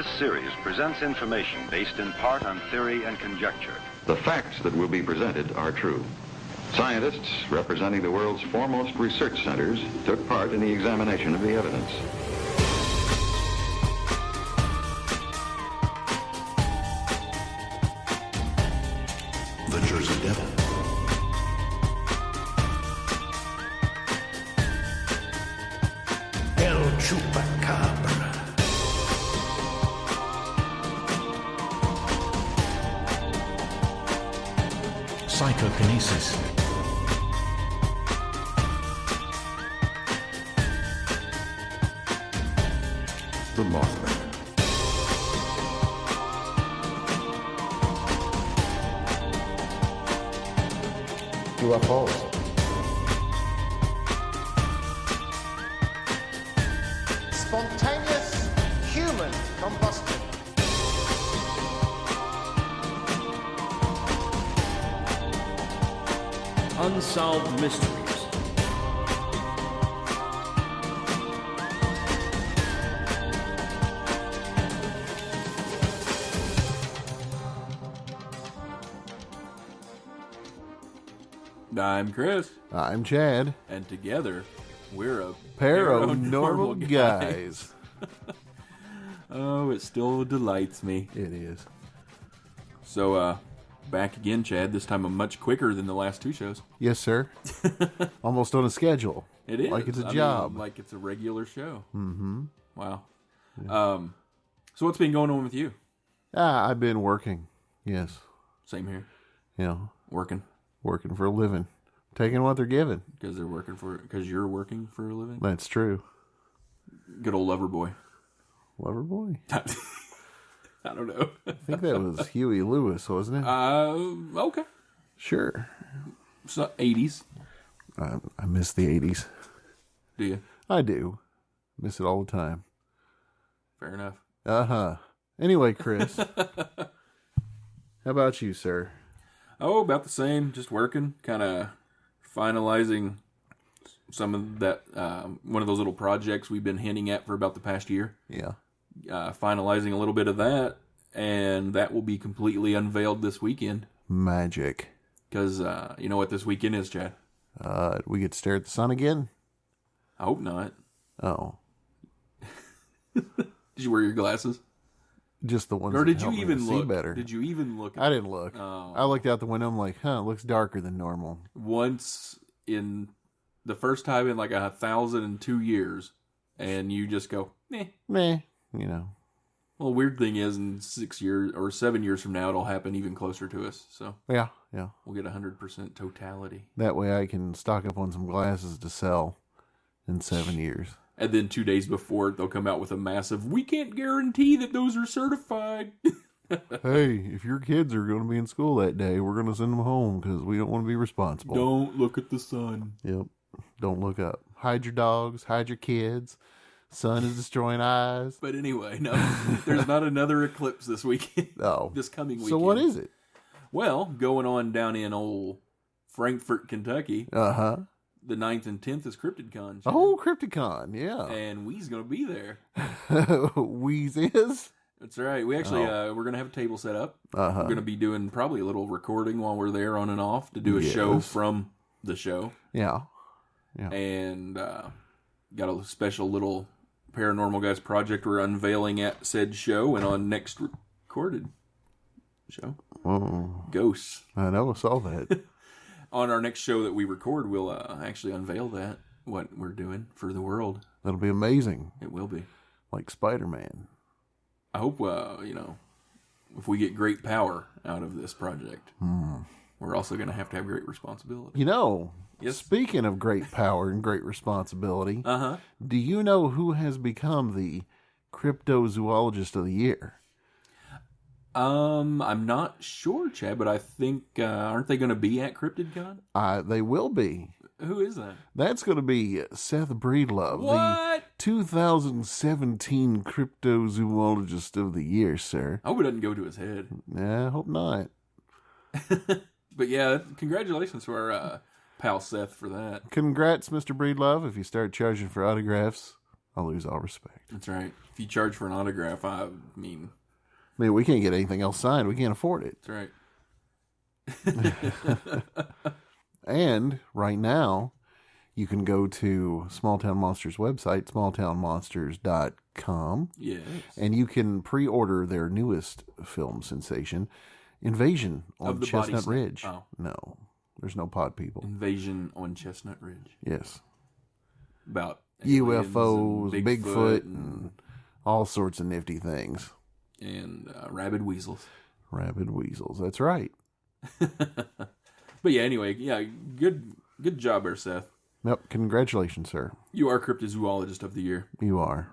This series presents information based in part on theory and conjecture. The facts that will be presented are true. Scientists representing the world's foremost research centers took part in the examination of the evidence. The Jersey Devil. El Chupacabra. Psychokinesis. The Mothman. UFOs. Spontaneous human combustion. Unsolved mysteries. I'm Chris. I'm Chad. And together, we're a Pair of normal guys. Oh, it still delights me. It is. So, back again, Chad. This time much quicker than the last two shows. Yes, sir. Almost on a schedule. It is. Like it's a job. Like it's a regular show. Mm-hmm. Wow. Yeah. So what's been going on with you? I've been working. Yes. Same here. Yeah. Working for a living. Taking what they're giving. Because you're working for a living? That's true. Good old lover boy. Lover boy? I don't know. I think that was Huey Lewis, wasn't it? Okay. Sure. So, 80s. I miss the 80s. Do you? I do. Miss it all the time. Fair enough. Uh-huh. Anyway, Chris. How about you, sir? Oh, about the same. Just working. Kind of finalizing some of that, one of those little projects we've been hinting at for about the past year. Yeah. Finalizing a little bit of that, and that will be completely unveiled this weekend. Magic. Because, you know what this weekend is, Chad? We get to stare at the sun again? I hope not. Oh. Did you wear your glasses? Just the ones or did that you help me even to look? see better. Did you even look? I didn't look. Oh. I looked out the window. I'm like, it looks darker than normal. Once in the first time in like 1,002 years, and you just go, meh. You know. Well, weird thing is, in 6 years or 7 years from now, it'll happen even closer to us. So yeah, we'll get 100% totality. That way, I can stock up on some glasses to sell in 7 years. And then 2 days before, they'll come out with a massive, we can't guarantee that those are certified. Hey, if your kids are going to be in school that day, we're going to send them home because we don't want to be responsible. Don't look at the sun. Yep. Don't look up. Hide your dogs. Hide your kids. Sun is destroying eyes. But anyway, no, there's not another eclipse this weekend. Oh. This coming weekend. So what is it? Well, going on down in old Frankfort, Kentucky. Uh-huh. The 9th and 10th is Cryptid Con. Oh, Cryptid Con, yeah. And Wee's going to be there. Wee's is? That's right. We actually, we're going to have a table set up. Uh-huh. We're going to be doing probably a little recording while we're there on and off to do a show from the show. Yeah. And got a special little Paranormal Guys project we're unveiling at said show and on next recorded show. Oh. Ghosts. I know, I saw that. On our next show that we record, we'll actually unveil what we're doing for the world. That'll be amazing. It will be. Like Spider-Man. I hope, if we get great power out of this project, we're also going to have great responsibility. You know, yes? Speaking of great power and great responsibility, do you know who has become the cryptozoologist of the year? I'm not sure, Chad, but I think, aren't they going to be at Cryptid Con? They will be. Who is that? That's going to be Seth Breedlove, what? The 2017 Cryptozoologist of the Year, sir. I hope it doesn't go to his head. I hope not. But yeah, congratulations to our pal Seth for that. Congrats, Mr. Breedlove, if you start charging for autographs. I'll lose all respect. That's right. If you charge for an autograph, I mean, we can't get anything else signed. We can't afford it. that's right. And right now, you can go to Small Town Monsters website, smalltownmonsters.com. Yes. And you can pre-order their newest film sensation, Invasion on Of the Chestnut Body Ridge. Oh. No, there's no pod people. Invasion on Chestnut Ridge. Yes. About UFOs, aliens and Bigfoot, and all sorts of nifty things. And rabid weasels. Rabid weasels. That's right. But yeah, anyway, yeah, good job there, Seth. Yep. Congratulations, sir. You are Cryptozoologist of the Year. You are.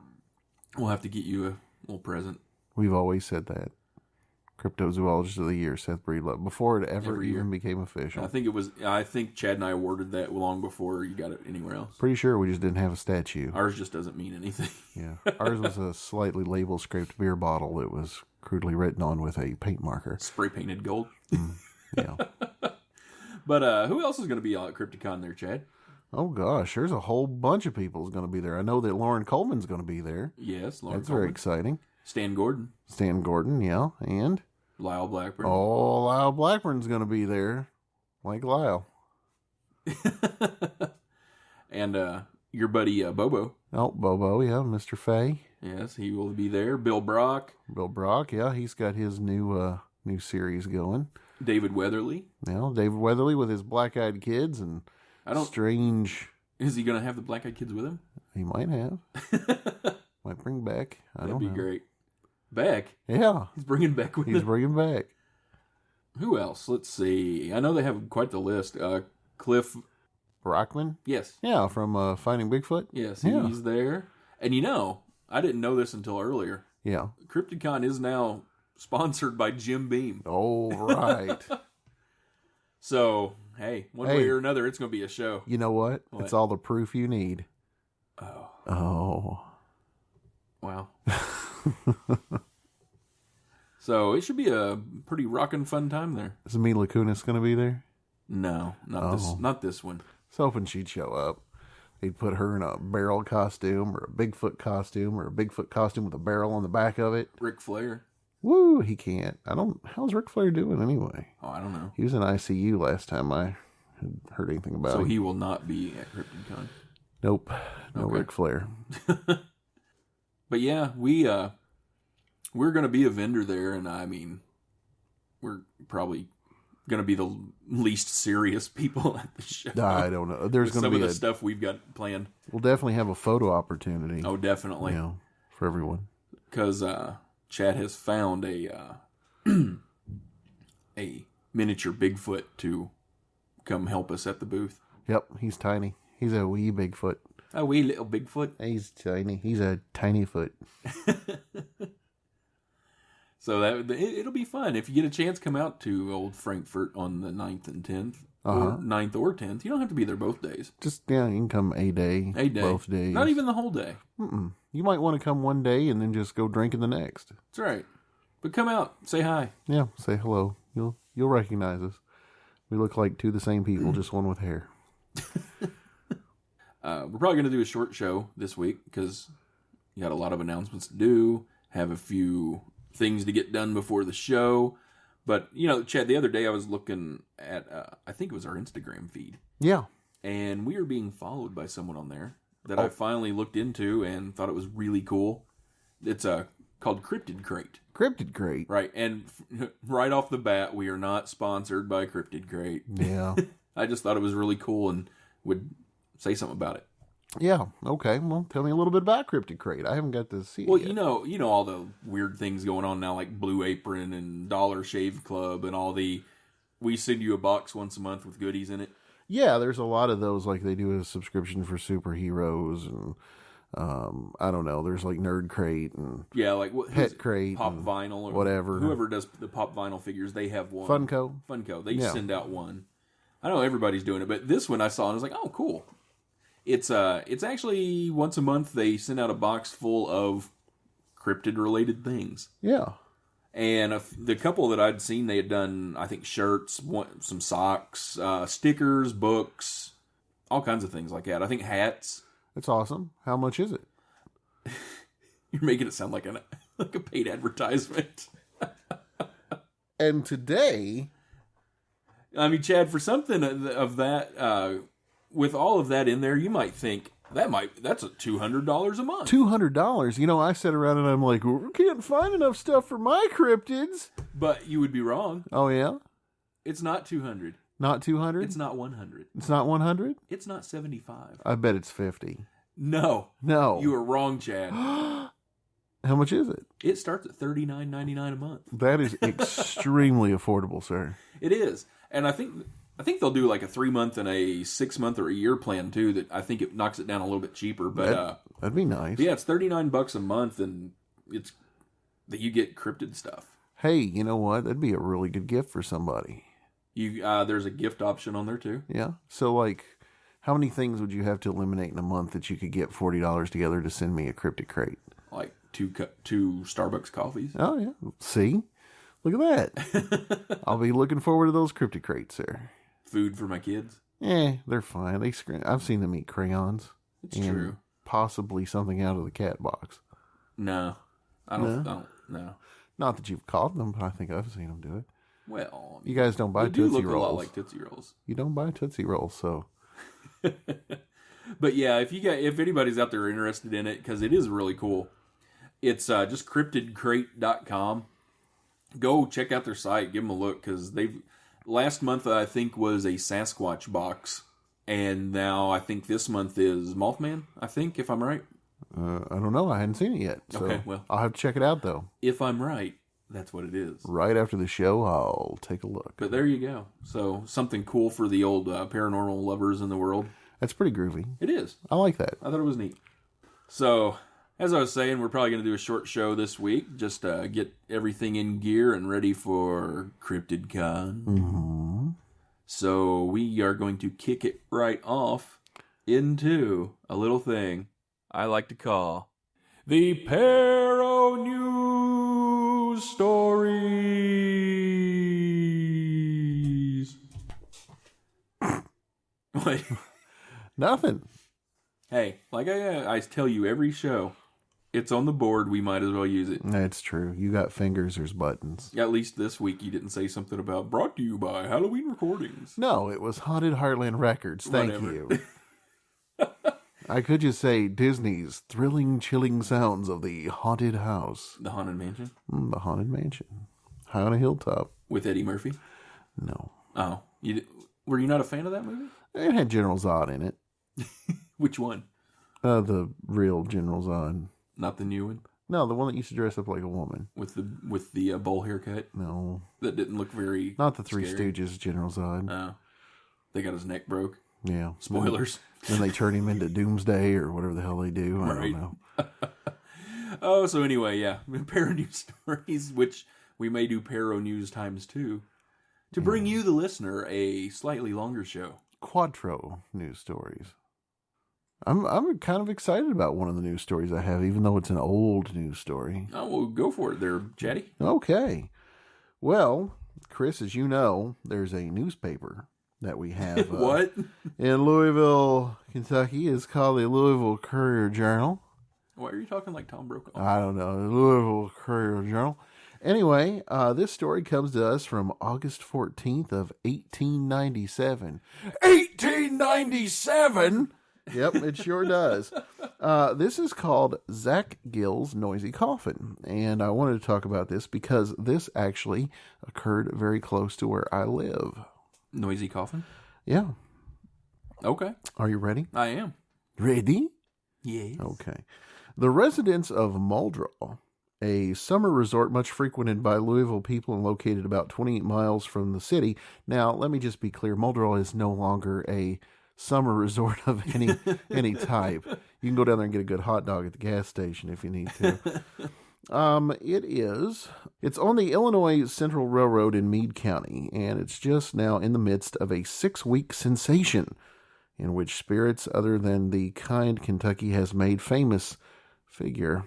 We'll have to get you a little present. We've always said that. Cryptozoologist of the Year, Seth Breedlove, before it ever Every year. even became official. I think Chad and I awarded that long before you got it anywhere else. Pretty sure we just didn't have a statue. Ours just doesn't mean anything. Yeah. Ours was a slightly label scraped beer bottle that was crudely written on with a paint marker. Spray painted gold. Yeah. But who else is going to be at Cryptid Con there, Chad? Oh, gosh. There's a whole bunch of people who's going to be there. I know that Lauren Coleman's going to be there. Yes, Lauren That's Coleman. very exciting. Stan Gordon. Stan Gordon, yeah. And? Lyle Blackburn. Oh, Lyle Blackburn's going to be there. Like Lyle. And your buddy Bobo. Oh, Bobo, yeah. Mr. Fay. Yes, he will be there. Bill Brock. Bill Brock, yeah. He's got his new series going. David Weatherly. Yeah, David Weatherly with his black-eyed kids and strange... Is he going to have the black-eyed kids with him? He might have. Might bring back. I don't know. That'd be great. Beck? Yeah. He's bringing Beck with him. He's bringing back. Who else? Let's see. I know they have quite the list. Cliff Brockman? Yes. Yeah, from Finding Bigfoot? Yes, Yeah. he's there. And I didn't know this until earlier. Yeah. Cryptid Con is now sponsored by Jim Beam. Oh, right. So, hey, one way or another, it's going to be a show. You know what? It's all the proof you need. Oh. Oh. Wow. So, it should be a pretty rockin' fun time there. Is Mila Kunis going to be there? No, not this one. I was hoping she'd show up. They'd put her in a barrel costume or a Bigfoot costume or a Bigfoot costume with a barrel on the back of it. Ric Flair. Woo, he can't. How's Ric Flair doing anyway? Oh, I don't know. He was in ICU last time I had heard anything about him. So he will not be at Cryptid Con. Nope. No Okay. Ric Flair. But yeah, we're going to be a vendor there, and I mean, we're probably going to be the least serious people at the show. I don't know. There's going to be some of the stuff we've got planned. We'll definitely have a photo opportunity. Oh, definitely. You know, for everyone. Because Chad has found a miniature Bigfoot to come help us at the booth. Yep, he's tiny. He's a wee Bigfoot. A wee little Bigfoot. He's tiny. He's a tiny foot. So it'll be fun. If you get a chance, come out to Old Frankfort on the 9th and 10th. Or 9th or 10th. You don't have to be there both days. Just, yeah, you can come a day. Both days. Not even the whole day. Mm-mm. You might want to come one day and then just go drinking the next. That's right. But come out. Say hi. Yeah, say hello. You'll recognize us. We look like two of the same people, just one with hair. We're probably going to do a short show this week because you got a lot of announcements to do, have a few things to get done before the show. But, Chad, the other day I was looking at, I think it was our Instagram feed. Yeah. And we are being followed by someone on there that I finally looked into and thought it was really cool. It's called Cryptid Crate. Cryptid Crate. Right. And right off the bat, we are not sponsored by Cryptid Crate. Yeah. I just thought it was really cool and would say something about it. Yeah. Okay. Well, tell me a little bit about Cryptid Crate. I haven't got to see it Well, yet. you know all the weird things going on now, like Blue Apron and Dollar Shave Club and all the, we send you a box once a month with goodies in it. Yeah, there's a lot of those, like they do a subscription for superheroes and, I don't know, there's like Nerd Crate and like Pet Crate, Pop and Vinyl or whatever. Whoever does the Pop Vinyl figures, they have one. Funko. They send out one. I know everybody's doing it, but this one I saw and I was like, oh, cool. It's actually once a month they send out a box full of cryptid related things. Yeah. And the couple that I'd seen, they had done, I think, shirts, some socks, stickers, books, all kinds of things like that. I think hats. That's awesome. How much is it? You're making it sound like a paid advertisement. And today, I mean, Chad, for something of that, with all of that in there, you might think that's a $200 a month. $200. You know, I sat around and I'm like, well, we can't find enough stuff for my cryptids. But you would be wrong. Oh yeah, it's not 200. Not 200. It's not 100. It's not 100. It's not 75. I bet it's 50. No, you were wrong, Chad. How much is it? It starts at $39.99 a month. That is extremely affordable, sir. It is, and I think they'll do like a 3-month and a 6-month or a year plan too. That I think it knocks it down a little bit cheaper. But that'd be nice. Yeah, it's $39 a month, and it's that you get cryptid stuff. Hey, you know what? That'd be a really good gift for somebody. There's a gift option on there too. Yeah. So like, how many things would you have to eliminate in a month that you could get $40 together to send me a cryptid crate? Like two Starbucks coffees. Oh yeah. See, look at that. I'll be looking forward to those cryptid crates, sir. Food for my kids. They're fine. I've seen them eat crayons. It's true. Possibly something out of the cat box. No, I don't. No. Not that you've caught them, but I think I've seen them do it. Well, you guys don't buy they Tootsie do look Rolls. A lot like Tootsie Rolls. You don't buy Tootsie Rolls, so. But yeah, if anybody's out there interested in it, because it is really cool, it's just cryptidcrate.com. Go check out their site, give them a look, because last month I think was a Sasquatch box, and now I think this month is Mothman. I think, if I'm right. I don't know. I hadn't seen it yet. So okay, well, I'll have to check it out though. If I'm right, that's what it is. Right after the show, I'll take a look. But there you go. So something cool for the old paranormal lovers in the world. That's pretty groovy. It is. I like that. I thought it was neat. So, as I was saying, we're probably going to do a short show this week. Just get everything in gear and ready for Cryptid Con. Mm-hmm. So, we are going to kick it right off into a little thing I like to call the Paro News Stories. Wait. Nothing. Hey, like I tell you every show, it's on the board. We might as well use it. That's true. You got fingers, there's buttons. At least this week you didn't say something about brought to you by Halloween Recordings. No, it was Haunted Heartland Records. Thank Whatever. you. I could just say Disney's thrilling, chilling sounds of the haunted house. The Haunted Mansion? The Haunted Mansion. High on a hilltop. With Eddie Murphy? No. Oh. Were you not a fan of that movie? It had General Zod in it. Which one? The real General Zod. Not the new one? No, the one that used to dress up like a woman. With the bowl haircut? No. That didn't look very Not the Three scary. Stooges General Zod. Oh. They got his neck broke? Yeah. Spoilers. Then they turn him into Doomsday or whatever the hell they do. I Right. don't know. Oh, so anyway, yeah. Paro News Stories, which we may do Paro News times 2, to bring you, the listener, a slightly longer show. Quattro news stories. I'm kind of excited about one of the news stories I have, even though it's an old news story. Oh, well, go for it there, Chatty. Okay. Well, Chris, as you know, there's a newspaper that we have what? in Louisville, Kentucky. It's called the Louisville Courier-Journal. Why are you talking like Tom Brokaw? I don't know. The Louisville Courier-Journal. Anyway, this story comes to us from August 14th of 1897. 1897? Yep, it sure does. This is called Zach Gill's Noisy Coffin. And I wanted to talk about this because this actually occurred very close to where I live. Noisy Coffin? Yeah. Okay. Are you ready? I am. Ready? Yes. Okay. The residents of Muldrow, a summer resort much frequented by Louisville people and located about 28 miles from the city. Now, let me just be clear. Muldrow is no longer a summer resort of any type. You can go down there and get a good hot dog at the gas station if you need to. It's on the Illinois Central Railroad in Meade County, and it's just now in the midst of a 6-week sensation in which spirits other than the kind Kentucky has made famous figure.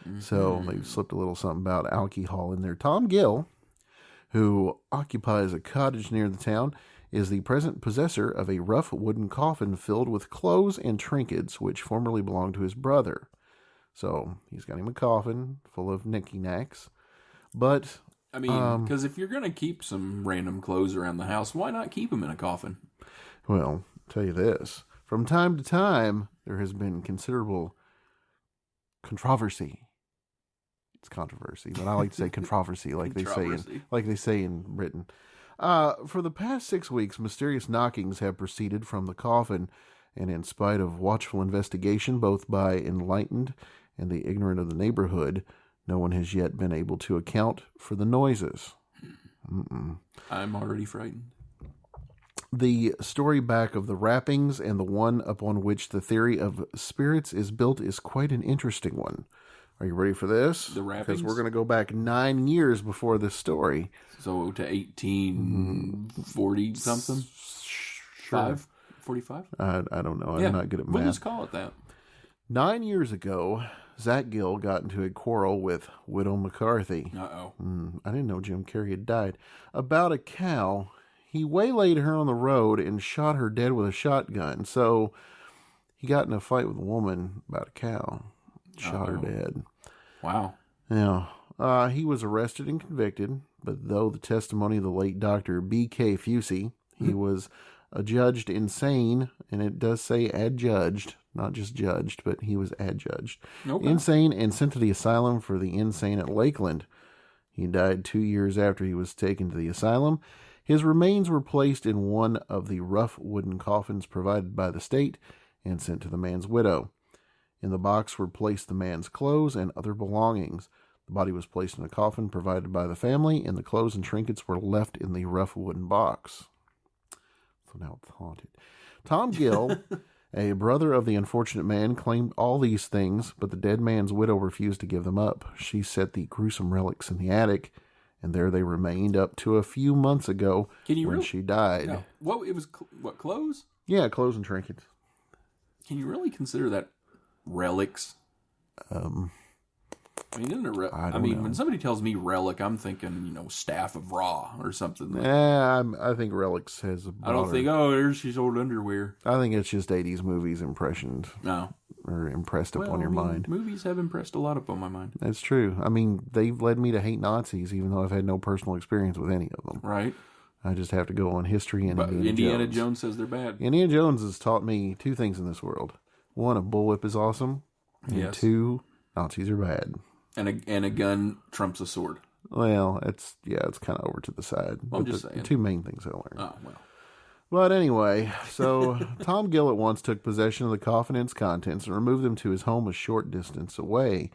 Mm-hmm. So they slipped a little something about alcohol in there. Tom Gill, who occupies a cottage near the town, is the present possessor of a rough wooden coffin filled with clothes and trinkets which formerly belonged to his brother. So he's got him a coffin full of knicky-knacks. But I mean, because if you're going to keep some random clothes around the house, why not keep them in a coffin? Well, I'll tell you this. From time to time, there has been considerable controversy. It's controversy, but I like to say controversy, like they say in Britain. For the past 6 weeks, mysterious knockings have proceeded from the coffin, and in spite of watchful investigation, both by enlightened and the ignorant of the neighborhood, no one has yet been able to account for the noises. I'm already frightened. The story back of the wrappings and the one upon which the theory of spirits is built is quite an interesting one. Are you ready for this? The wrappings? Because we're going to go back 9 years before this story. So to 1840 something? Sure. 45? I don't know. I'm not good at math. We'll just call it that. 9 years ago, Zach Gill got into a quarrel with Widow McCarthy. Uh-oh. I didn't know Jim Carrey had died. About a cow. He waylaid her on the road and shot her dead with a shotgun. So he got in a fight with a woman about a cow. Shot her dead. Wow. Yeah. He was arrested and convicted, but though the testimony of the late Dr. B.K. Fusey, he was adjudged insane, and it does say adjudged, not just judged, but he was adjudged. Okay. Insane and sent to the asylum for the insane at Lakeland. He died 2 years after he was taken to the asylum. His remains were placed in one of the rough wooden coffins provided by the state and sent to the man's widow. In the box were placed the man's clothes and other belongings. The body was placed in a coffin provided by the family, and the clothes and trinkets were left in the rough wooden box. So now it's haunted. Tom Gill, a brother of the unfortunate man, claimed all these things, but the dead man's widow refused to give them up. She set the gruesome relics in the attic, and there they remained up to a few months ago when she died. No. What, clothes? Yeah, clothes and trinkets. Can you really consider that relics? I mean, isn't it I mean, when somebody tells me relic, I'm thinking, staff of Ra or something. I think relics has a broader... I don't think, there's his old underwear. I think it's just 80s movies impressioned. No. Or impressed upon your mind. Movies have impressed a lot upon my mind. That's true. I mean, they've led me to hate Nazis, even though I've had no personal experience with any of them. Right. I just have to go on history and Indiana Jones says they're bad. Indiana Jones has taught me two things in this world. One, a bullwhip is awesome. And two, Nazis are bad. And a gun trumps a sword. Well, it's kind of over to the side. Well, I'm just saying. The two main things I learned. Oh, well. But anyway, so Tom Gill at once took possession of the coffin and its contents and removed them to his home a short distance away.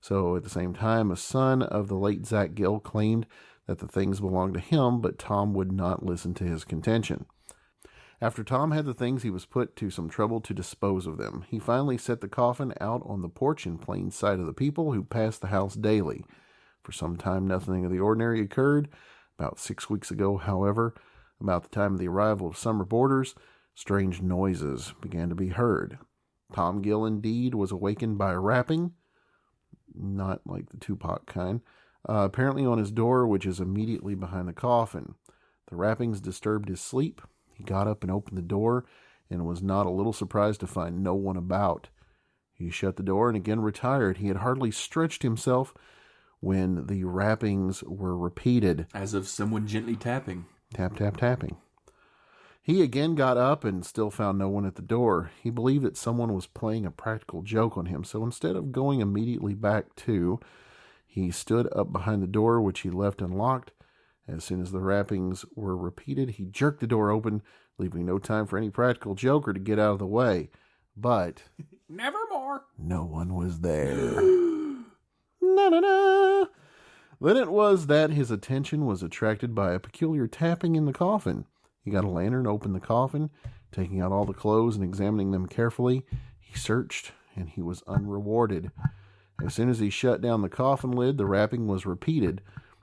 So at the same time, a son of the late Zach Gill claimed that the things belonged to him, but Tom would not listen to his contention. After Tom had the things, he was put to some trouble to dispose of them. He finally set the coffin out on the porch in plain sight of the people who passed the house daily. For some time, nothing of the ordinary occurred. About 6 weeks ago, however, about the time of the arrival of summer boarders, strange noises began to be heard. Tom Gill, indeed, was awakened by a rapping, not like the Tupac kind, apparently on his door, which is immediately behind the coffin. The rappings disturbed his sleep. He got up and opened the door and was not a little surprised to find no one about. He shut the door and again retired. He had hardly stretched himself when the rappings were repeated. As of someone gently tapping. Tap, tap, tapping. He again got up and still found no one at the door. He believed that someone was playing a practical joke on him, so instead of going immediately back to, he stood up behind the door, which he left unlocked. As soon as the rappings were repeated, he jerked the door open, leaving no time for any practical joker to get out of the way. But nevermore, no one was there. Na-na-na. Then it was that his attention was attracted by a peculiar tapping in the coffin. He got a lantern, opened the coffin, taking out all the clothes and examining them carefully. He searched, and he was unrewarded. As soon as he shut down the coffin lid, the rapping was repeated.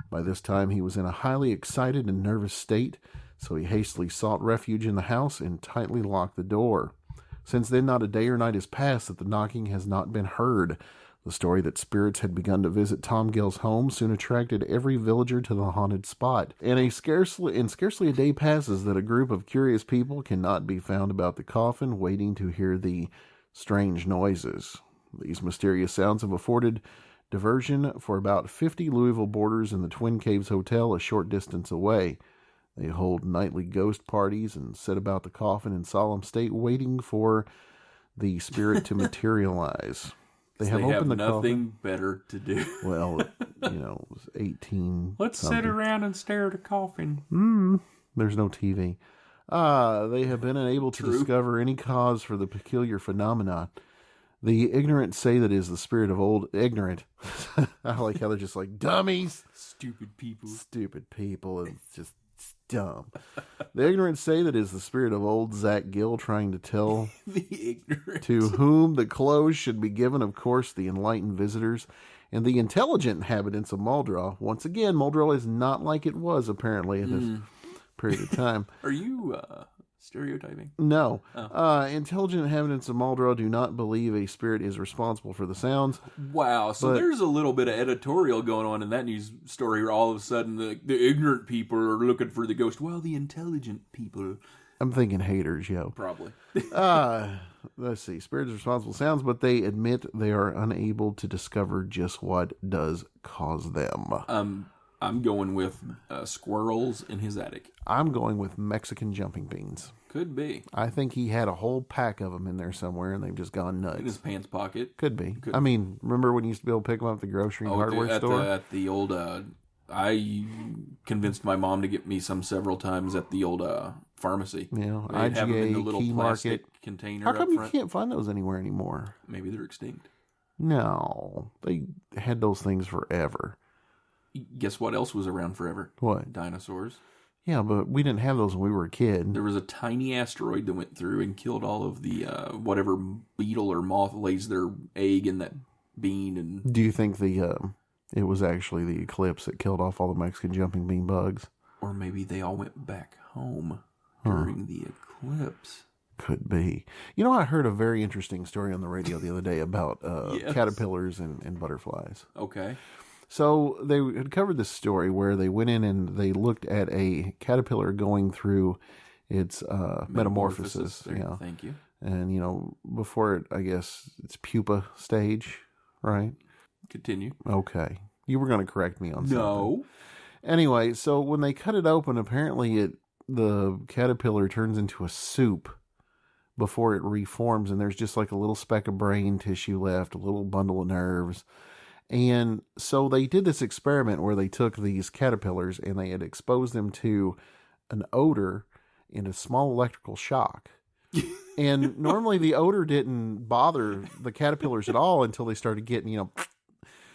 By this time, he was in a highly excited and nervous state, so he hastily sought refuge in the house and tightly locked the door. Since then, not a day or night has passed that the knocking has not been heard. The story that spirits had begun to visit Tom Gill's home soon attracted every villager to the haunted spot, and scarcely a day passes that a group of curious people cannot be found about the coffin waiting to hear the strange noises. These mysterious sounds have afforded diversion for about 50 Louisville boarders in the Twin Caves Hotel a short distance away. They hold nightly ghost parties and sit about the coffin in solemn state, waiting for the spirit to materialize. They have nothing coffin. Better to do. Well, it was 18. Let's sit around and stare at a coffin. There's no TV. They have been unable to discover any cause for the peculiar phenomenon. The ignorant say that it is the spirit of old ignorant. I like how they're just like dummies. Stupid people. It's just dumb. The ignorant say that it is the spirit of old Zach Gill trying to tell the ignorant to whom the clothes should be given, of course, the enlightened visitors and the intelligent inhabitants of Muldraugh. Once again, Muldraugh is not like it was apparently at this period of time. Are you stereotyping? No. Intelligent inhabitants of Muldraugh do not believe a spirit is responsible for the sounds. Wow. So there's a little bit of editorial going on in that news story where all of a sudden the ignorant people are looking for the ghost. Well, the intelligent people. I'm thinking haters, yo. Probably. Let's see. Spirits are responsible sounds, but they admit they are unable to discover just what does cause them. I'm going with squirrels in his attic. I'm going with Mexican jumping beans. Could be. I think he had a whole pack of them in there somewhere, and they've just gone nuts. In his pants pocket. Could be. I mean, remember when you used to be able to pick them up at the grocery and hardware store? At the old, I convinced my mom to get me some several times at the old pharmacy. Yeah, They'd have them in the IGA, little Key plastic Market container. How come up you front. can't find those anywhere anymore? Maybe they're extinct. No, they had those things forever. Guess what else was around forever? What? Dinosaurs. Yeah, but we didn't have those when we were a kid. There was a tiny asteroid that went through and killed all of the whatever beetle or moth lays their egg in that bean. And do you think it was actually the eclipse that killed off all the Mexican jumping bean bugs? Or maybe they all went back home during the eclipse. Could be. I heard a very interesting story on the radio the other day about caterpillars and butterflies. Okay. So they had covered this story where they went in and they looked at a caterpillar going through its metamorphosis. Yeah. Thank you. And, before it, I guess, its pupa stage, right? Continue. Okay. You were going to correct me on something. No. Anyway, so when they cut it open, apparently the caterpillar turns into a soup before it reforms, and there's just like a little speck of brain tissue left, a little bundle of nerves. And so they did this experiment where they took these caterpillars and they had exposed them to an odor and a small electrical shock. And normally the odor didn't bother the caterpillars at all until they started getting,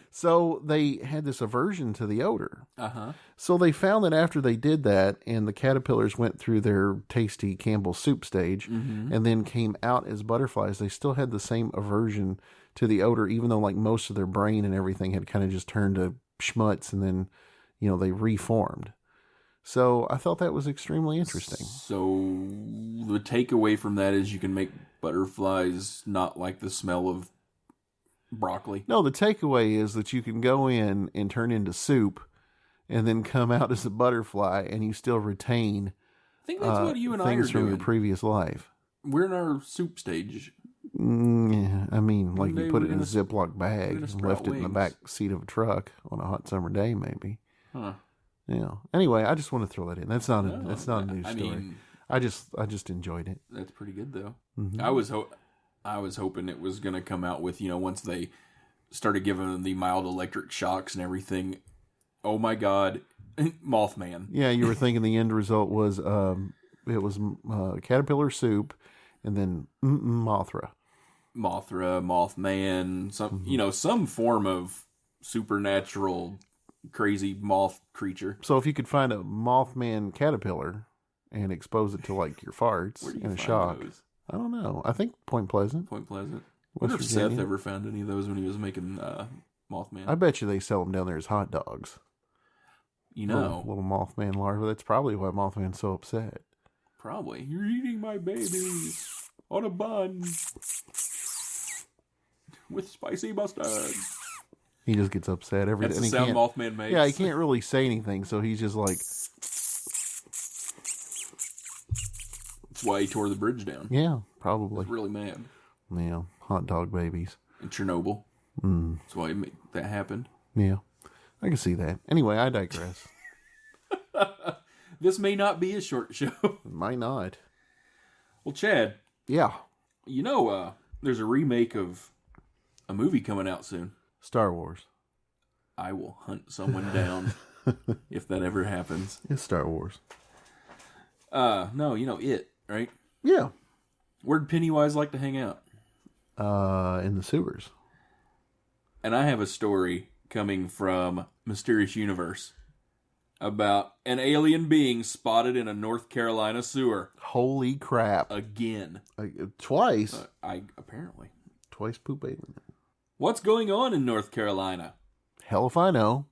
So they had this aversion to the odor. Uh-huh. So they found that after they did that and the caterpillars went through their tasty Campbell's soup stage and then came out as butterflies, they still had the same aversion to the odor, even though like most of their brain and everything had kind of just turned to schmutz and then, they reformed. So I thought that was extremely interesting. So the takeaway from that is you can make butterflies not like the smell of broccoli. No, the takeaway is that you can go in and turn into soup and then come out as a butterfly and you still retain I think that's what you and I are things from doing. your previous life. We're in our soup stage. Yeah, I mean, like you put it in a Ziploc bag and and left it in the back seat of a truck on a hot summer day, maybe. Huh. Yeah. Anyway, I just want to throw that in. That's not a news story. Mean, I just enjoyed it. That's pretty good though. Mm-hmm. I was hoping it was going to come out with, once they started giving them the mild electric shocks and everything. Oh my God, Mothman. Yeah, you were thinking the end result was it was caterpillar soup, and then Mothra, Mothman, some some form of supernatural crazy moth creature. So if you could find a Mothman caterpillar and expose it to like your farts in a shock. Those? I don't know. I think Point Pleasant. I wonder West if Virginia. Seth ever found any of those when he was making Mothman. I bet you they sell them down there as hot dogs. Little Mothman larva. That's probably why Mothman's so upset. Probably. You're eating my baby on a bun with spicy mustard. He just gets upset every day. That's the sound Mothman makes. Yeah, he can't really say anything, so he's just like... That's why he tore the bridge down. Yeah, probably. He's really mad. Yeah, hot dog babies. in Chernobyl. That's why that happened. Yeah, I can see that. Anyway, I digress. This may not be a short show. It might not. Well, Chad. Yeah. You know, there's a remake of a movie coming out soon. Star Wars. I will hunt someone down if that ever happens. It's Star Wars. No, you know It, right? Yeah. Where'd Pennywise like to hang out? In the sewers. And I have a story coming from Mysterious Universe about an alien being spotted in a North Carolina sewer. Holy crap. Again. Twice? Apparently. Twice poop alien. What's going on in North Carolina? Hell if I know.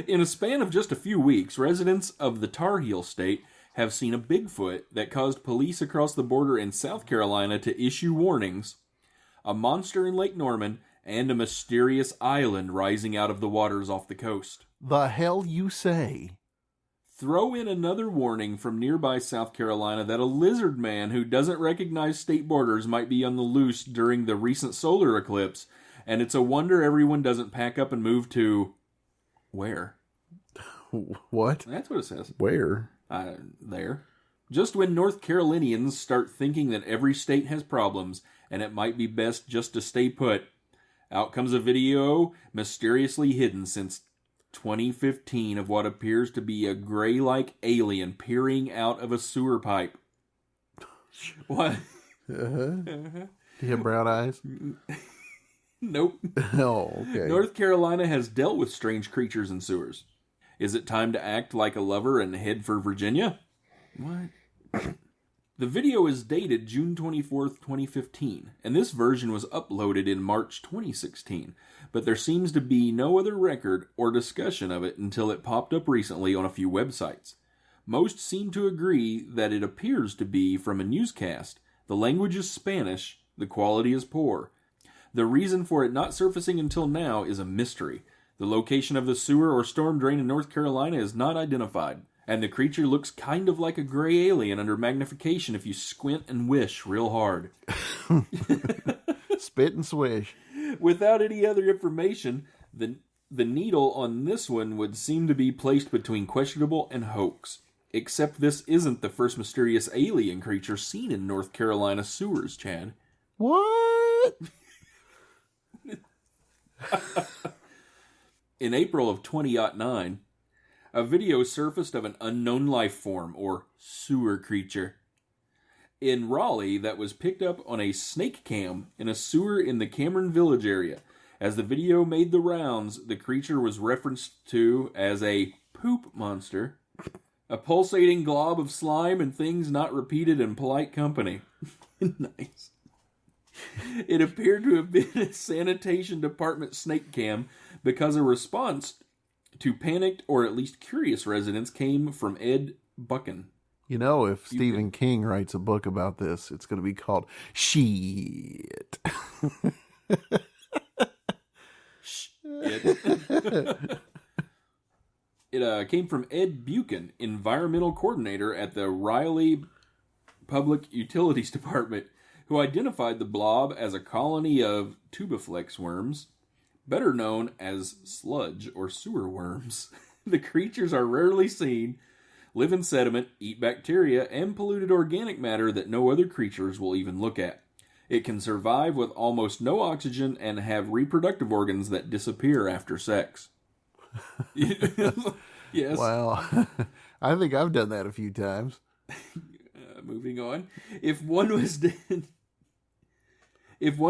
In a span of just a few weeks, residents of the Tar Heel State have seen a Bigfoot that caused police across the border in South Carolina to issue warnings, a monster in Lake Norman, and a mysterious island rising out of the waters off the coast. The hell you say? Throw in another warning from nearby South Carolina that a lizard man who doesn't recognize state borders might be on the loose during the recent solar eclipse, and it's a wonder everyone doesn't pack up and move to... Where? What? That's what it says. Where? There. Just when North Carolinians start thinking that every state has problems, and it might be best just to stay put, out comes a video mysteriously hidden since 2015 of what appears to be a gray-like alien peering out of a sewer pipe. What? Do you have brown eyes? Nope. Oh, okay. North Carolina has dealt with strange creatures in sewers. Is it time to act like a lover and head for Virginia? What? The video is dated June 24th, 2015, and this version was uploaded in March 2016, but there seems to be no other record or discussion of it until it popped up recently on a few websites. Most seem to agree that it appears to be from a newscast. The language is Spanish, the quality is poor. The reason for it not surfacing until now is a mystery. The location of the sewer or storm drain in North Carolina is not identified, and the creature looks kind of like a gray alien under magnification if you squint and wish real hard. Spit and swish. Without any other information, the needle on this one would seem to be placed between questionable and hoax. Except this isn't the first mysterious alien creature seen in North Carolina sewers, Chad. What? In April of 2009, a video surfaced of an unknown life form, or sewer creature, in Raleigh that was picked up on a snake cam in a sewer in the Cameron Village area. As the video made the rounds, the creature was referenced to as a poop monster, a pulsating glob of slime and things not repeated in polite company. Nice. It appeared to have been a sanitation department snake cam because a response to panicked or at least curious residents came from Ed Buchan. You know, if Stephen King writes a book about this, it's going to be called Shit. It came from Ed Buchan, environmental coordinator at the Raleigh Public Utilities Department, who identified the blob as a colony of tubiflex worms, better known as sludge or sewer worms. The creatures are rarely seen, live in sediment, eat bacteria, and polluted organic matter that no other creatures will even look at. It can survive with almost no oxygen and have reproductive organs that disappear after sex. Yes. Wow. I think I've done that a few times. Moving on. If one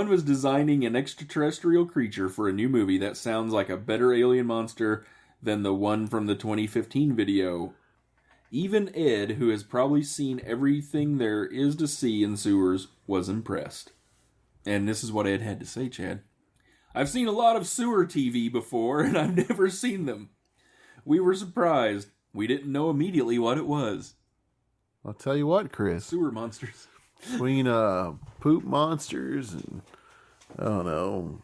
was designing an extraterrestrial creature for a new movie, that sounds like a better alien monster than the one from the 2015 video. Even Ed, who has probably seen everything there is to see in sewers, was impressed. And this is what Ed had to say, Chad. I've seen a lot of sewer TV before, and I've never seen them. We were surprised. We didn't know immediately what it was. I'll tell you what, Chris. Sewer monsters. Between poop monsters and, I don't know,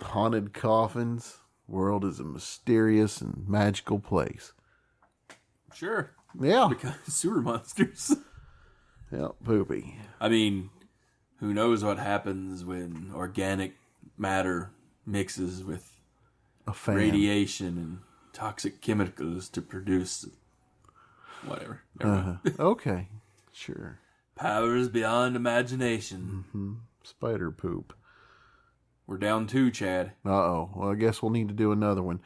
haunted coffins, world is a mysterious and magical place. Sure. Yeah. Because sewer monsters. Yeah, poopy. I mean, Who knows what happens when organic matter mixes with radiation and toxic chemicals to produce whatever. Okay, sure. Powers beyond imagination. Mm-hmm. Spider poop. We're down 2, Chad. Uh-oh. Well, I guess we'll need to do another one.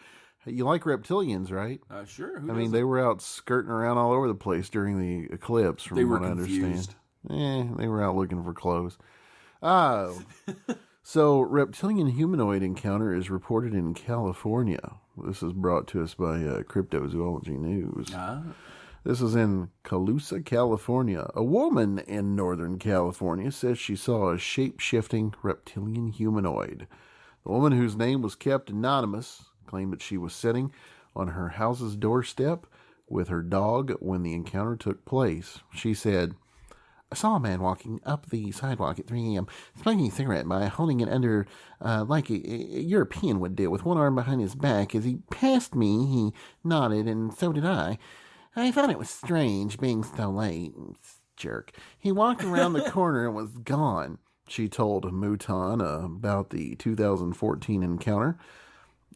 You like reptilians, right? Sure. I mean, they were out skirting around all over the place during the eclipse, from what I understand. They were out looking for clothes. Oh. So, reptilian humanoid encounter is reported in California. This is brought to us by Cryptozoology News. This is in Colusa, California. A woman in Northern California says she saw a shape-shifting reptilian humanoid. The woman, whose name was kept anonymous, claimed that she was sitting on her house's doorstep with her dog when the encounter took place. She said, "I saw a man walking up the sidewalk at 3 a.m., smoking a cigarette by holding it under, like a European would do, with one arm behind his back. As he passed me, he nodded, and so did I. I thought it was strange, being so late. Jerk. He walked around the corner and was gone," she told Muton about the 2014 encounter.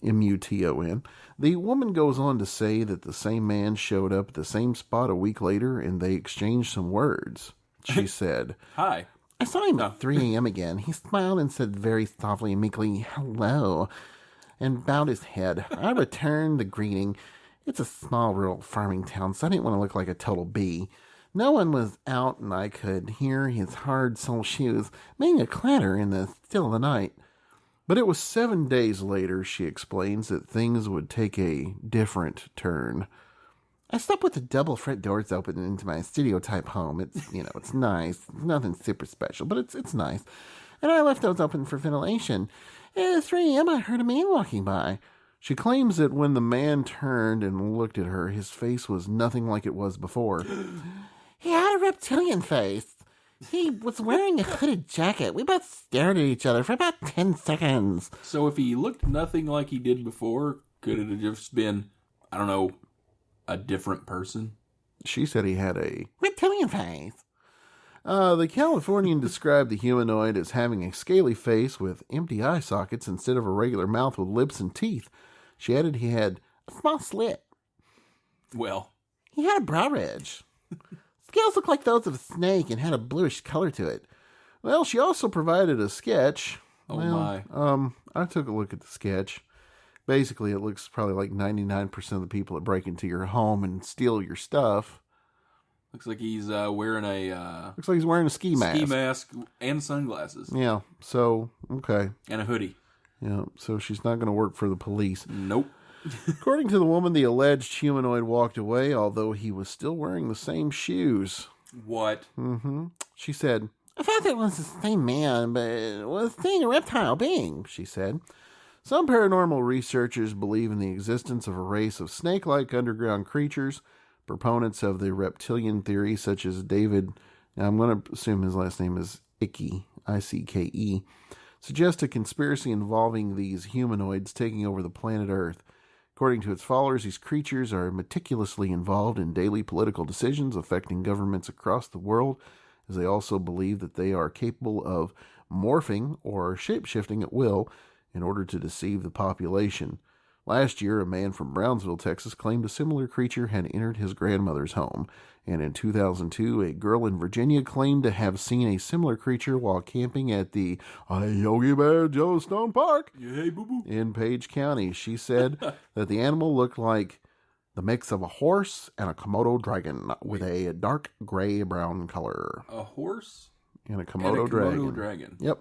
MUTON. The woman goes on to say that the same man showed up at the same spot a week later, and they exchanged some words. She said, "Hi. I saw him at 3 a.m. again. He smiled and said very softly and meekly, 'Hello,' and bowed his head. I returned the greeting. It's a small rural farming town, so I didn't want to look like a total bee. No one was out, and I could hear his hard sole shoes making a clatter in the still of the night." But it was 7 days later, she explains, that things would take a different turn. "I slept with the double front doors open into my studio-type home. It's nice. Nothing super special, but it's nice. And I left those open for ventilation. At 3 a.m., I heard a man walking by." She claims that when the man turned and looked at her, his face was nothing like it was before. "He had a reptilian face. He was wearing a hooded jacket. We both stared at each other for about 10 seconds. So if he looked nothing like he did before, could it have just been, I don't know, a different person? She said he had a reptilian face. The Californian described the humanoid as having a scaly face with empty eye sockets instead of a regular mouth with lips and teeth. She added he had a small slit. Well, he had a brow ridge. Scales looked like those of a snake and had a bluish color to it. Well, she also provided a sketch. My. I took a look at the sketch. Basically, it looks probably like 99% of the people that break into your home and steal your stuff. Looks like he's wearing a... looks like he's wearing a ski mask. Ski mask and sunglasses. Yeah, so, okay. And a hoodie. Yeah, so she's not going to work for the police. Nope. According to the woman, the alleged humanoid walked away, although he was still wearing the same shoes. What? Mm-hmm. She said, "I thought that was the same man, but was seeing a reptile being," she said. Some paranormal researchers believe in the existence of a race of snake-like underground creatures. Proponents of the reptilian theory, such as David, now I'm going to assume his last name is Icke, I-C-K-E, suggest a conspiracy involving these humanoids taking over the planet Earth. According to its followers, these creatures are meticulously involved in daily political decisions affecting governments across the world, as they also believe that they are capable of morphing or shape-shifting at will in order to deceive the population. Last year, a man from Brownsville, Texas, claimed a similar creature had entered his grandmother's home. And in 2002, a girl in Virginia claimed to have seen a similar creature while camping at the Yogi Bear Yellowstone Park in Page County. She said that the animal looked like the mix of a horse and a Komodo dragon with a dark gray-brown color. A horse? And a Komodo dragon. Yep,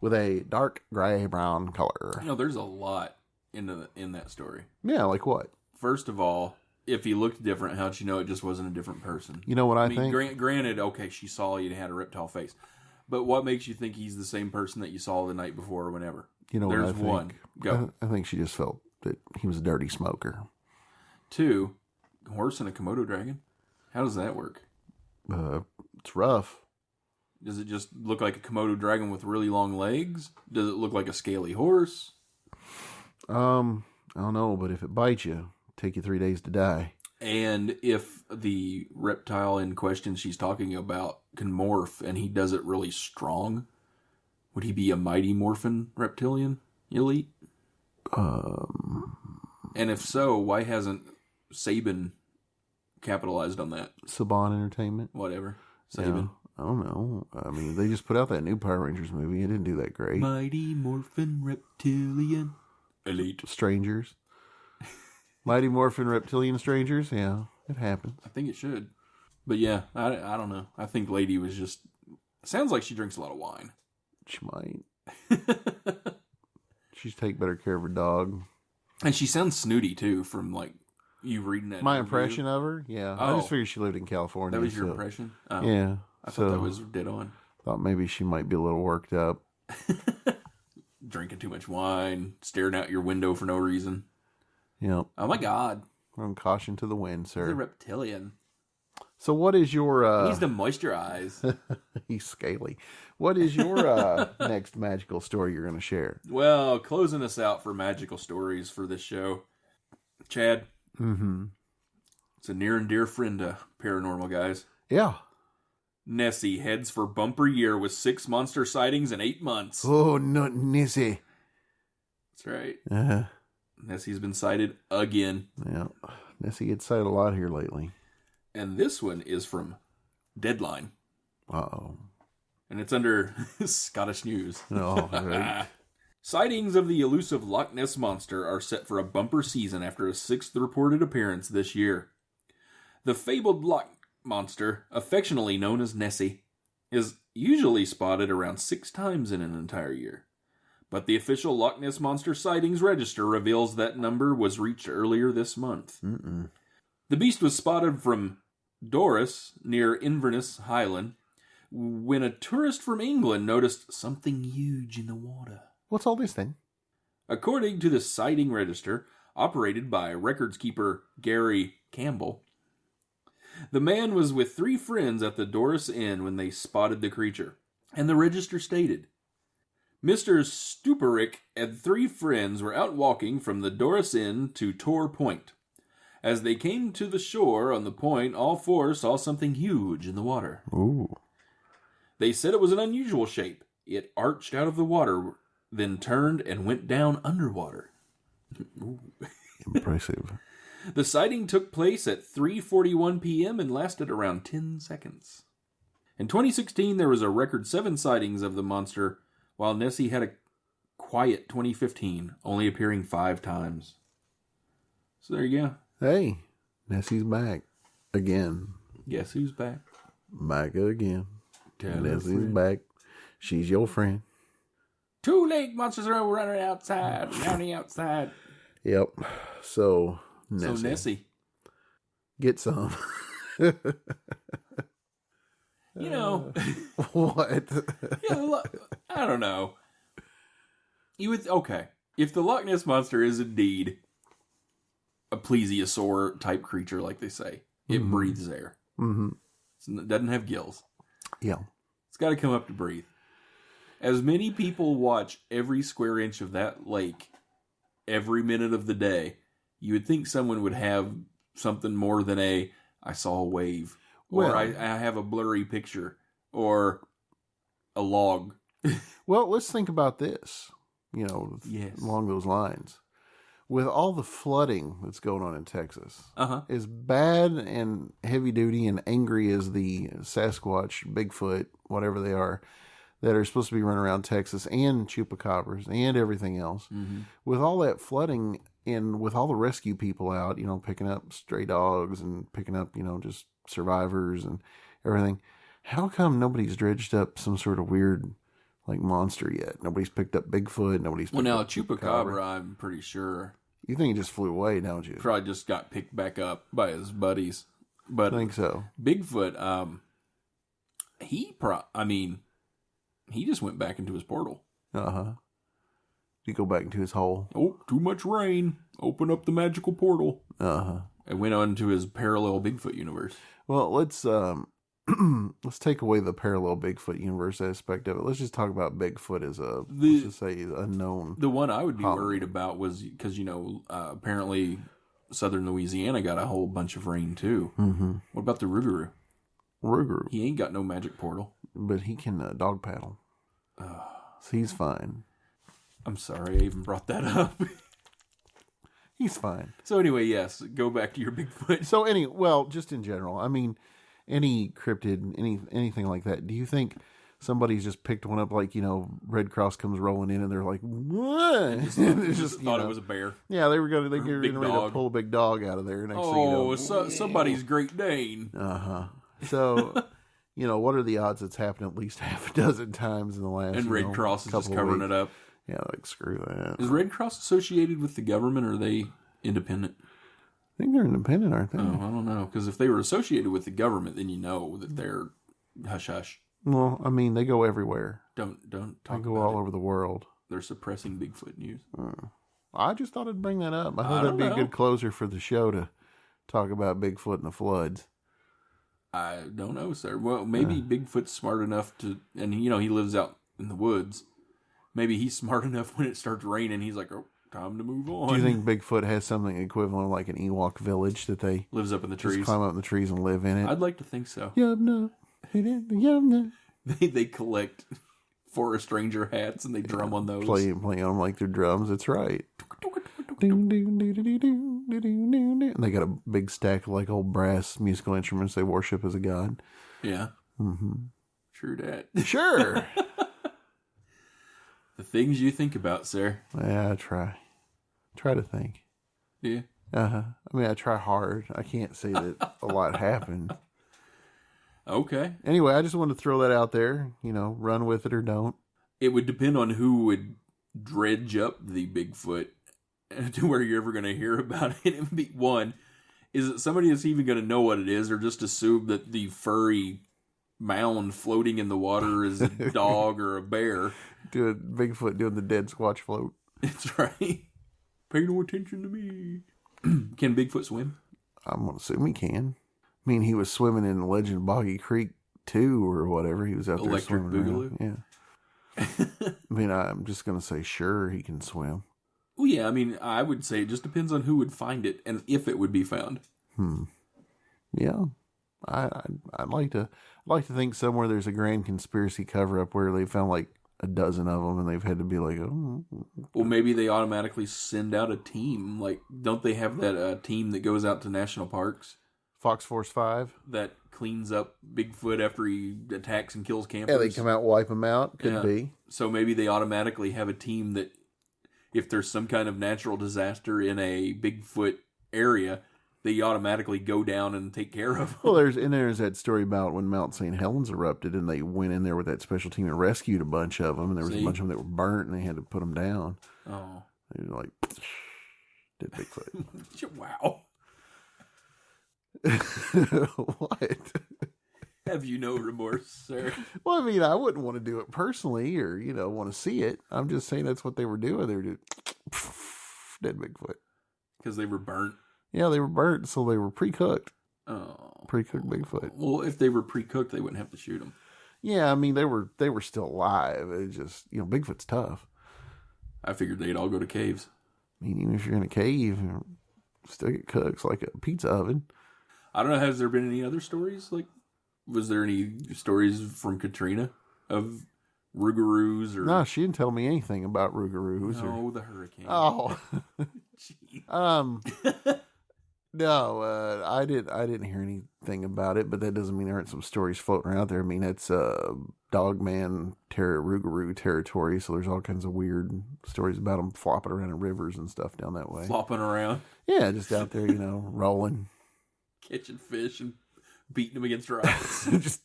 with a dark gray-brown color. There's a lot in that story. Yeah, like what? First of all, if he looked different, how'd you know it just wasn't a different person? You know what I think? Granted, okay, she saw you and had a reptile face. But what makes you think he's the same person that you saw the night before or whenever? You know There's what I think? one. Go. I think she just felt that he was a dirty smoker. 2, horse and a Komodo dragon? How does that work? It's rough. Does it just look like a Komodo dragon with really long legs? Does it look like a scaly horse? I don't know, but if it bites you, take you 3 days to die. And if the reptile in question she's talking about can morph and he does it really strong, Would he be a Mighty Morphin reptilian elite? And if so, why hasn't Saban capitalized on that? Saban Entertainment? Whatever. Saban. Yeah, I don't know. I mean, they just put out that new Power Rangers movie. It didn't do that great. Mighty Morphin reptilian elite. Strangers. Mighty Morphin Reptilian Strangers? Yeah, it happens. I think it should. But yeah, I don't know. I think Lady was just... Sounds like she drinks a lot of wine. She might. She's take better care of her dog. And she sounds snooty, too, from, like, you reading that My interview. Impression of her? Yeah. Oh. I just figured she lived in California. That was your impression? Oh. Yeah. I thought that was dead on. Thought maybe she might be a little worked up. Drinking too much wine, staring out your window for no reason. Yep. Oh my God. From caution to the wind, sir. He's a reptilian. So what is your... He's to moisturize. He's scaly. What is your next magical story you're going to share? Well, closing us out for magical stories for this show. Chad. Mm-hmm. It's a near and dear friend to paranormal guys. Yeah. Nessie heads for bumper year with 6 monster sightings in 8 months. Oh, not Nessie. That's right. Uh-huh. Nessie's been sighted again. Yeah. Nessie gets sighted a lot here lately. And this one is from Deadline. Uh-oh. And it's under Scottish News. Oh, right. Sightings of the elusive Loch Ness Monster are set for a bumper season after a 6th reported appearance this year. The fabled Loch Monster, affectionately known as Nessie, is usually spotted around 6 times in an entire year. But the official Loch Ness Monster sightings register reveals that number was reached earlier this month. Mm-mm. The beast was spotted from Doris, near Inverness, Highland, when a tourist from England noticed something huge in the water. What's all this then? According to the sighting register, operated by records keeper Gary Campbell, the man was with 3 friends at the Doris Inn when they spotted the creature. And the register stated, Mr. Stuperick and 3 friends were out walking from the Doris Inn to Tor Point. As they came to the shore on the point, all 4 saw something huge in the water. Ooh. They said it was an unusual shape. It arched out of the water, then turned and went down underwater. Ooh. Impressive. The sighting took place at 3:41 p.m. and lasted around 10 seconds. In 2016, there was a record 7 sightings of the monster, while Nessie had a quiet 2015, only appearing 5 times. So there you go. Hey, Nessie's back. Again. Guess who's back? Back again. Tell Nessie's back. She's your friend. 2 lake monsters are running outside, running outside. Yep. So, Nessie. So Nessie. Get some. You know. What? Yeah, I don't know. You would, okay. If the Loch Ness Monster is indeed a plesiosaur type creature, like they say, it breathes air. Mm-hmm. It doesn't have gills. Yeah. It's got to come up to breathe. As many people watch every square inch of that lake every minute of the day, you would think someone would have something more than I saw a wave, or I have a blurry picture, or a log. Well, let's think about this, Yes. along those lines. With all the flooding that's going on in Texas, as bad and heavy duty and angry as the Sasquatch, Bigfoot, whatever they are, that are supposed to be running around Texas, and chupacabras and everything else, with all that flooding and with all the rescue people out, picking up stray dogs and picking up, just survivors and everything, how come nobody's dredged up some sort of weird monster yet? Nobody's picked up Bigfoot. Nobody's picked up chupacabra, I'm pretty sure. You think he just flew away, don't you? Probably just got picked back up by his buddies. But I think so. Bigfoot, he just went back into his portal. He go back into his hole. Oh, too much rain. Open up the magical portal. And went on to his parallel Bigfoot universe. Well, let's let's take away the parallel Bigfoot universe aspect of it. Let's just talk about Bigfoot as let's just say unknown. The one I would be worried about was because apparently southern Louisiana got a whole bunch of rain too. Mm-hmm. What about the Rougarou? Rougarou. He ain't got no magic portal, but he can dog paddle. He's fine. I'm sorry I even brought that up. He's fine. So anyway, yes, go back to your Bigfoot. So just in general, I mean, any cryptid, anything like that, do you think somebody's just picked one up, like, Red Cross comes rolling in and they're like, what? Just thought it was a bear. Yeah, they were ready to pull a big dog out of there. Next thing somebody's Great Dane. Uh-huh. So, what are the odds it's happened at least half a dozen times in the last, and Red Cross is just covering it up. Yeah, like, screw that. Is Red Cross associated with the government, or are they independent? I think they're independent, aren't they? Oh, I don't know. Because if they were associated with the government, then you know that they're hush-hush. Well, I mean, they go everywhere. Don't talk They go all over the world. They're suppressing Bigfoot news. I just thought I'd bring that up. I thought that'd be a good closer for the show to talk about Bigfoot and the floods. I don't know, sir. Well, maybe Bigfoot's smart enough to, and he lives out in the woods. Maybe he's smart enough when it starts raining, he's like, oh, time to move on. Do you think Bigfoot has something equivalent like an Ewok village that they lives up in the trees? Just climb up in the trees and live in it? I'd like to think so. Yum. They collect forest ranger hats and they drum on those. Play on them like they're drums. That's right. And they got a big stack of like old brass musical instruments they worship as a god. Yeah. Mm-hmm. True that. Sure. The things you think about, sir. Yeah, I try to think. Yeah. I mean, I try hard. I can't say that a lot happened. Okay. Anyway, I just wanted to throw that out there. Run with it or don't. It would depend on who would dredge up the Bigfoot to where you're ever going to hear about it. It would be one, is it somebody that's even going to know what it is, or just assume that the furry mound floating in the water is a dog or a bear? Bigfoot doing the dead squatch float. That's right. Pay no attention to me. Can Bigfoot swim? I'm going to assume he can. I mean, he was swimming in Legend of Boggy Creek 2 or whatever. He was out there swimming Boogaloo? Around. Yeah. I mean, I'm just going to say, sure, he can swim. Well, yeah, I mean, I would say it just depends on who would find it and if it would be found. Yeah. I'd like to think somewhere there's a grand conspiracy cover-up where they found like a dozen of them and they've had to be like, oh. Well, maybe they automatically send out a team. Like, don't they have that team that goes out to national parks? Fox Force 5? That cleans up Bigfoot after he attacks and kills campers. Yeah, they come out and wipe him out. Could be. So maybe they automatically have a team that, if there's some kind of natural disaster in a Bigfoot area, they automatically go down and take care of them. Well, there's that story about when Mount St. Helens erupted and they went in there with that special team and rescued a bunch of them, and there was a bunch of them that were burnt and they had to put them down. Oh. They were like, did Bigfoot. Wow. What? Have you no remorse, sir? Well, I mean, I wouldn't want to do it personally or, want to see it. I'm just saying that's what they were doing. They were doing dead Bigfoot. Because they were burnt? Yeah, they were burnt, so they were pre-cooked. Oh. Pre-cooked Bigfoot. Well, if they were pre-cooked, they wouldn't have to shoot them. Yeah, I mean, they were still alive. It just, Bigfoot's tough. I figured they'd all go to caves. I mean, even if you're in a cave, still get cooked like a pizza oven. I don't know, has there been any other stories? Like, was there any stories from Katrina of Rougarous? Or... No, she didn't tell me anything about Rougarous. No, the hurricane. Oh. No, I didn't hear anything about it, but that doesn't mean there aren't some stories floating around there. I mean, it's Dogman Rougarou territory, so there's all kinds of weird stories about them flopping around in rivers and stuff down that way. Flopping around? Yeah, just out there, rolling. Catching fish and beating them against rocks. Just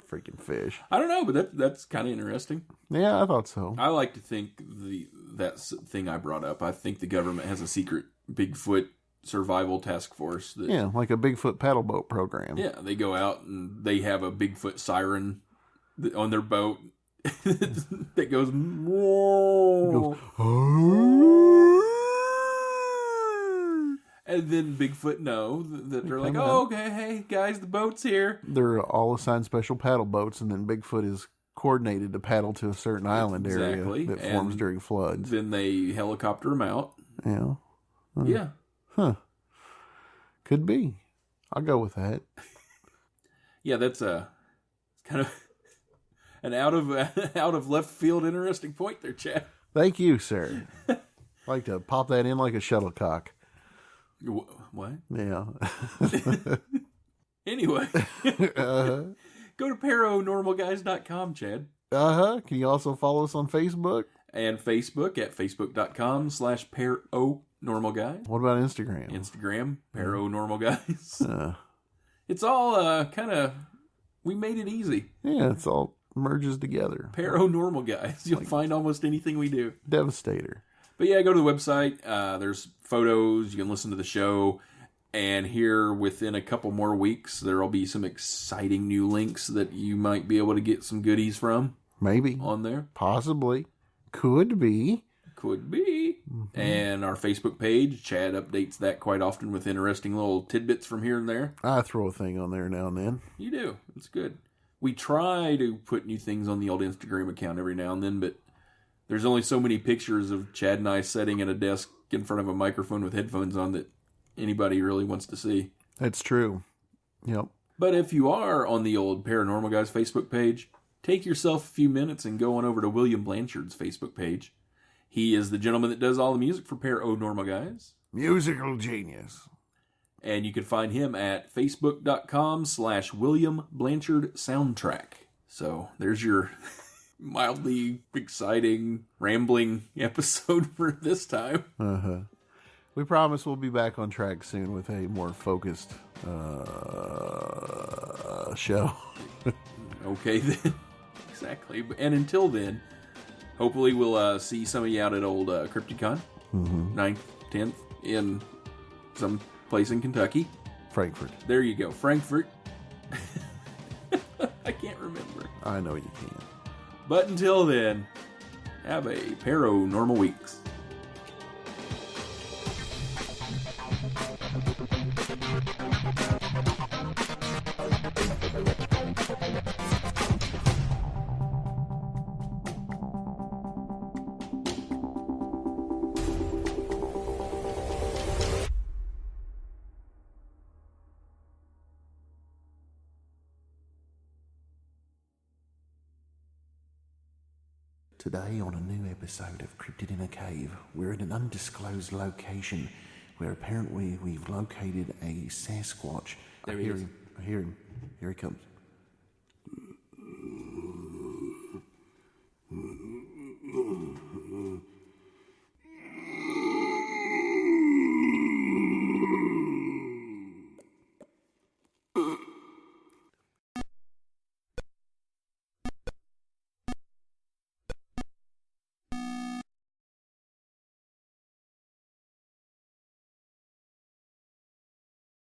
freaking fish. I don't know, but that's kind of interesting. Yeah, I thought so. I like to think that thing I brought up, I think the government has a secret Bigfoot survival task force. Yeah, like a Bigfoot paddle boat program. Yeah, they go out and they have a Bigfoot siren on their boat that goes, whoa. And then Bigfoot know that they're like, oh, okay, hey, guys, the boat's here. They're all assigned special paddle boats, and then Bigfoot is coordinated to paddle to a certain island area that forms during floods. Then they helicopter them out. Yeah. Yeah. Huh. Could be. I'll go with that. Yeah, that's kind of... An out of left field interesting point there, Chad. Thank you, sir. I like to pop that in like a shuttlecock. What? Yeah. Anyway. Go to paranormalguys.com, Chad. Can you also follow us on Facebook? And Facebook at facebook.com/paranormalguys. What about Instagram? Instagram, paranormalguys. It's all kind of, we made it easy. Yeah, it's all merges together. Paranormal Guys. You'll find almost anything we do. Devastator. But yeah, go to the website. There's photos. You can listen to the show. And here, within a couple more weeks, there will be some exciting new links that you might be able to get some goodies from. Maybe. On there. Possibly. Could be. Could be. Mm-hmm. And our Facebook page, Chad updates that quite often with interesting little tidbits from here and there. I throw a thing on there now and then. You do. It's good. We try to put new things on the old Instagram account every now and then, but there's only so many pictures of Chad and I sitting at a desk in front of a microphone with headphones on that anybody really wants to see. That's true. Yep. But if you are on the old Paranormal Guys Facebook page, take yourself a few minutes and go on over to William Blanchard's Facebook page. He is the gentleman that does all the music for Paranormal Guys. Musical genius. And you can find him at facebook.com/William Blanchard Soundtrack. So there's your mildly exciting, rambling episode for this time. We promise we'll be back on track soon with a more focused show. Okay, then. Exactly. And until then, hopefully we'll see some of you out at old Cryptid Con. 9th, 10th in some place in Kentucky. Frankfort. There you go. Frankfort. I can't remember. I know you can. But until then, have a paranormal weeks. Today on a new episode of Cryptid in a Cave, we're at an undisclosed location where apparently we've located a Sasquatch. There he is. I hear him. Here he comes.